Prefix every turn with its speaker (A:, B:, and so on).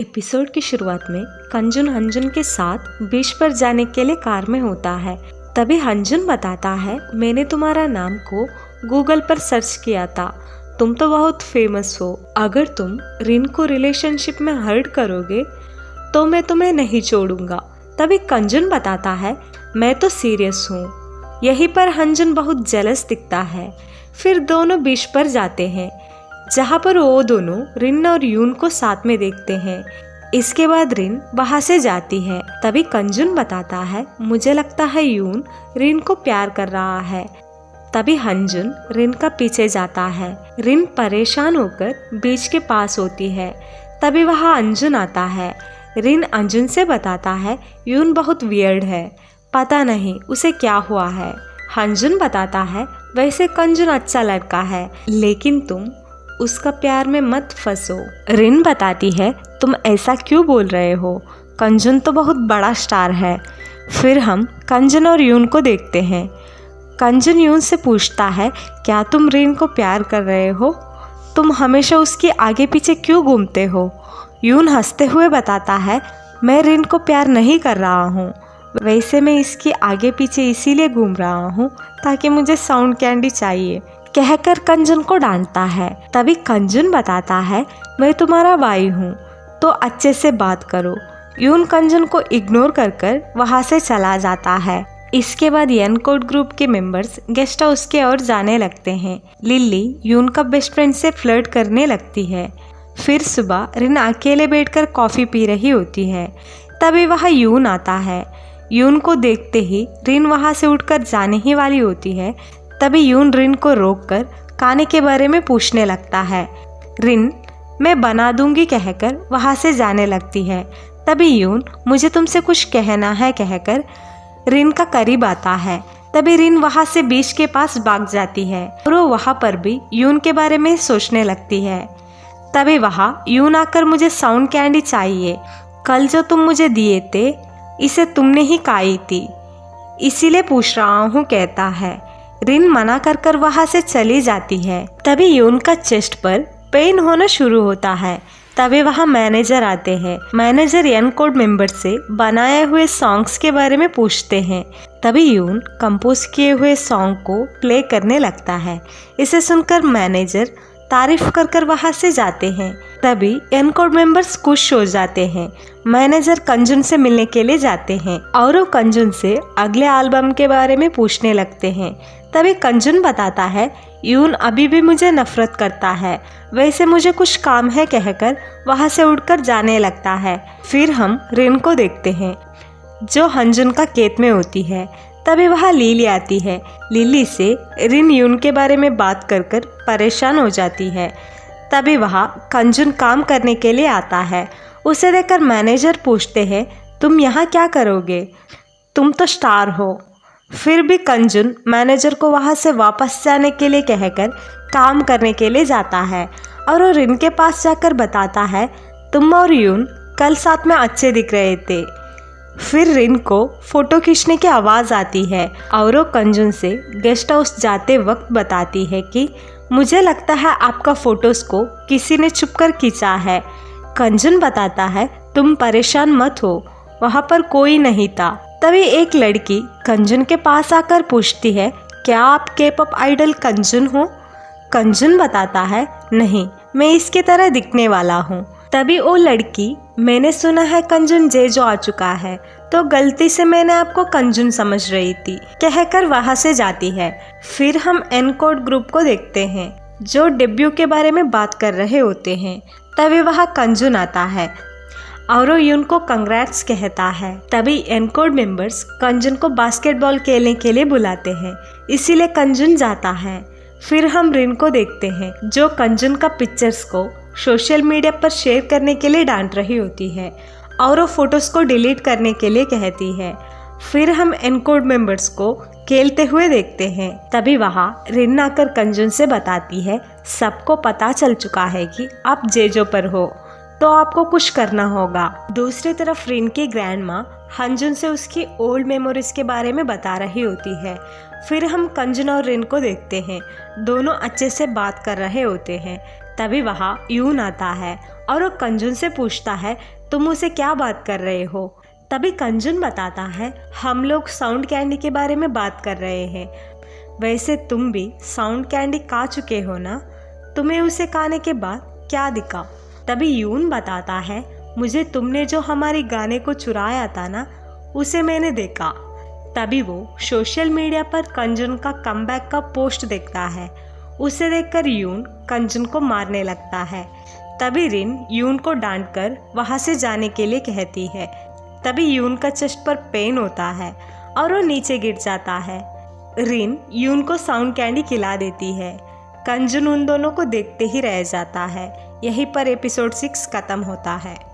A: Episode की शुरुआत में कंजुन हंजुन के साथ बीच पर जाने के लिए कार में होता है। तभी हंजुन बताता है, मैंने तुम्हारा नाम को गूगल पर सर्च किया था, तुम तो बहुत फेमस हो। अगर तुम रिन को रिलेशनशिप में हर्ट करोगे तो मैं तुम्हें नहीं छोड़ूंगा। तभी कंजुन बताता है, मैं तो सीरियस हूँ। यहीं पर हंजुन बहुत जेलस दिखता है। फिर दोनों बीच पर जाते हैं जहाँ पर वो दोनों रिन और यून को साथ में देखते हैं। इसके बाद रिन वहाँ से जाती है। तभी कंजुन बताता है, मुझे लगता है यून रिन को प्यार कर रहा है। तभी हंजुन रिन का पीछे जाता है। रिन परेशान होकर बीच के पास होती है। तभी वहाँ अंजुन आता है। रिन अंजुन से बताता है, यून बहुत वियर्ड है, पता नहीं उसे क्या हुआ है। हंजुन बताता है, वैसे कंजुन अच्छा लड़का है, लेकिन तुम उसका प्यार में मत फंसो। रिन बताती है, तुम ऐसा क्यों बोल रहे हो, कंजुन तो बहुत बड़ा स्टार है। फिर हम कंजुन और यून को देखते हैं। कंजुन यून से पूछता है, क्या तुम रिन को प्यार कर रहे हो? तुम हमेशा उसके आगे पीछे क्यों घूमते हो? यून हंसते हुए बताता है, मैं रिन को प्यार नहीं कर रहा हूँ, वैसे मैं इसके आगे पीछे इसीलिए घूम रहा हूँ ताकि मुझे साउंड कैंडी चाहिए, कहकर कंजुन को डांटता है। तभी कंजुन बताता है, मैं तुम्हारा भाई हूँ तो अच्छे से बात करो। यून कंजुन को इग्नोर कर वहाँ से चला जाता है। इसके बाद एनकोड ग्रुप के मेंबर्स गेस्ट हाउस के ओर जाने लगते हैं। लिली यून का बेस्ट फ्रेंड से फ्लर्ट करने लगती है। फिर सुबह रिन अकेले बैठकर कॉफी पी रही होती है। तभी वहाँ यून आता है। यून को देखते ही रिन वहाँ से उठकर जाने ही वाली होती है। तभी यून रिन को रोककर खाने के बारे में पूछने लगता है। रिन मैं बना दूंगी कहकर वहाँ से जाने लगती है। तभी यून मुझे तुमसे कुछ कहना है कहकर रिन का करीब आता है। तभी रिन वहाँ से बीच के पास भाग जाती है और वो वहाँ पर भी यून के बारे में सोचने लगती है। तभी वहाँ यून आकर, मुझे साउंड कैंडी चाहिए, कल जो तुम मुझे दिए थे इसे तुमने ही खाई थी, इसीलिए पूछ रहा हूँ कहता है। रिन मना कर वहाँ से चली जाती है। तभी यून का चेस्ट पर पेन होना शुरू होता है। तभी वहाँ मैनेजर आते हैं। मैनेजर एनकोड मेंबर से बनाए हुए सॉन्ग्स के बारे में पूछते हैं। तभी यून कंपोज किए हुए सॉन्ग को प्ले करने लगता है। इसे सुनकर मैनेजर तारीफ कर वहाँ से जाते हैं। तभी एनकोड मेंबर्स खुश हो जाते हैं। मैनेजर कंजुन से मिलने के लिए जाते हैं और वो कंजुन से अगले एल्बम के बारे में पूछने लगते हैं। तभी कंजुन बताता है, यून अभी भी मुझे नफरत करता है, वैसे मुझे कुछ काम है कहकर वहाँ से उठकर जाने लगता है। फिर हम रिन को देखते हैं जो हंजुन का खेत में होती है। तभी वहाँ लिली आती है। लिली से रिन यून के बारे में बात कर परेशान हो जाती है। तभी वहाँ कंजुन काम करने के लिए आता है। उसे देखकर मैनेजर पूछते हैं, तुम यहाँ क्या करोगे, तुम तो स्टार हो। फिर भी कंजुन मैनेजर को वहाँ से वापस जाने के लिए कहकर काम करने के लिए जाता है और वो रिन के पास जाकर बताता है, तुम और यून कल साथ में अच्छे दिख रहे थे। फिर रिन को फोटो खींचने की आवाज़ आती है और वो कंजुन से गेस्ट हाउस जाते वक्त बताती है कि मुझे लगता है आपका फोटोज को किसी ने छुपकर खींचा है। कंजुन बताता है, तुम परेशान मत हो, वहाँ पर कोई नहीं था। तभी एक लड़की कंजुन के पास आकर पूछती है, क्या आप के पॉप आइडल कंजुन हो? कंजुन बताता है, नहीं, मैं इसकी तरह दिखने वाला हूँ। तभी वो लड़की, मैंने सुना है कंजुन जेजो आ चुका है, तो गलती से मैंने आपको कंजुन समझ रही थी, कहकर वहाँ से जाती है। फिर हम एनकोड ग्रुप को देखते हैं जो डेब्यू के बारे में बात कर रहे होते हैं। तभी वहाँ कंजुन आता है और वो यून को कंग्रेट्स कहता है। तभी एनकोड मेंबर्स कंजुन को बास्केटबॉल खेलने के लिए बुलाते हैं, इसीलिए कंजुन जाता है। फिर हम रिन को देखते हैं जो कंजुन का पिक्चर्स को सोशल मीडिया पर शेयर करने के लिए डांट रही होती है और वो फोटोज को डिलीट करने के लिए कहती है। फिर हम एनकोड मेंबर्स को खेलते हुए देखते हैं। तभी वहाँ रिन आकर कंजुन से बताती है, सबको पता चल चुका है कि आप जेजो पर हो, तो आपको कुछ करना होगा। दूसरी तरफ रिन की ग्रैंड माँ हंजुन से उसकी ओल्ड मेमोरीज के बारे में बता रही होती है। फिर हम कंजुन और रिन को देखते हैं, दोनों अच्छे से बात कर रहे होते हैं। तभी वहाँ यून आता है और वो कंजुन से पूछता है तुम उसे क्या बात कर रहे हो। तभी कंजुन बताता है हम लोग साउंड कैंडी के बारे में बात कर रहे हैं। वैसे तुम भी साउंड कैंडी खा चुके हो ना, तुम्हें उसे खाने के बाद क्या दिखा। तभी यून बताता है मुझे तुमने जो हमारी गाने को चुराया था ना, उसे मैंने देखा। तभी वो सोशल मीडिया पर कंजुन का कमबैक का पोस्ट देखता है। उसे देखकर यून कंजुन को मारने लगता है। तभी रिन यून को डांटकर वहाँ से जाने के लिए कहती है। तभी यून का चेस्ट पर पेन होता है और वो नीचे गिर जाता है। रिन यून को साउंड कैंडी खिला देती है। कंजुन उन दोनों को देखते ही रह जाता है। यहीं पर एपिसोड 6 खत्म होता है।